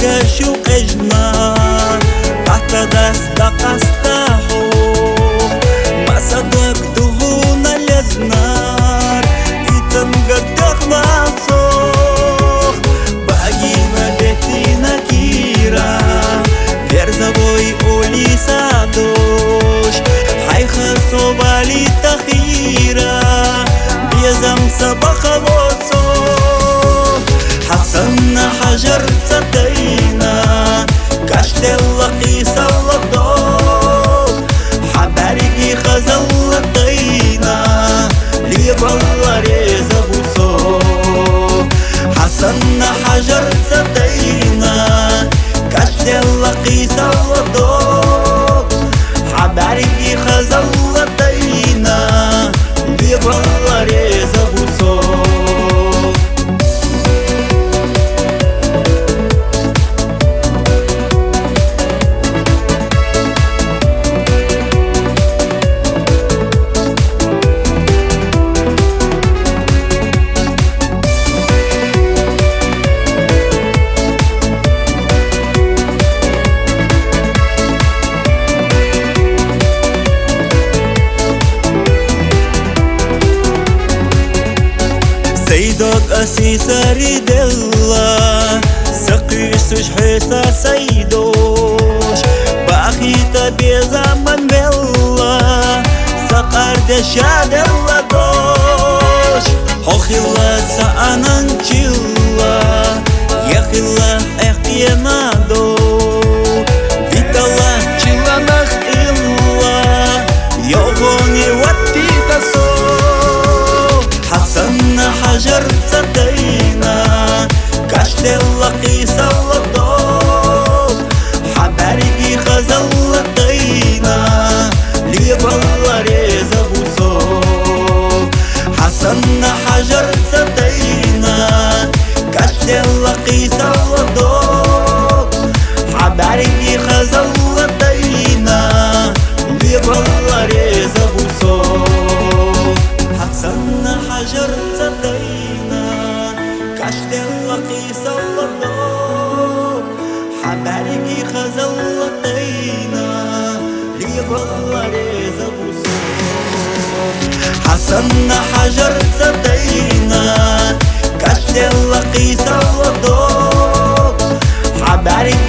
كشو أجنا تحت دستك أستحو ما صدق دهون الأزنار إتم قدك مصوخ باقي مدتنا كيرا غير زبوي أولي سادوش حي خصو بالي تخيرا بيزم سبخ وصو حسن حجر صدينا كشت اللقي سلطوك حباركي خزل لطينا لي بالله ريزة بوصوك حسن حجر صدينا كشت اللقي سلطوك حباركي خزل لطينا لي بالله ريزة بوصوك سيدك أسيسة ريد الله سقيسوش حيسة سيدوش بأخيطة بزمن بالله سقر دشاد الله دوش حخلا سأنن چلا يخلا اقيما دو فيت الله چلا نخ الله يوغوني واتي تسو حسن حجر صدينا كشت اللقي سلطوك حباركي خزل لطينا لي بالله ريزة بوصوك حسن حجر صدينا كشت اللقي سلطوك حباركي خزل لطينا لي بالله ريزة بوصوك حسن حجر صدينا كشت اللقي سلطوك حباركي خزل لطينا لي بالله ريزة بوصوك حسن حجر صدينا كشت اللقي سلطوك حباركي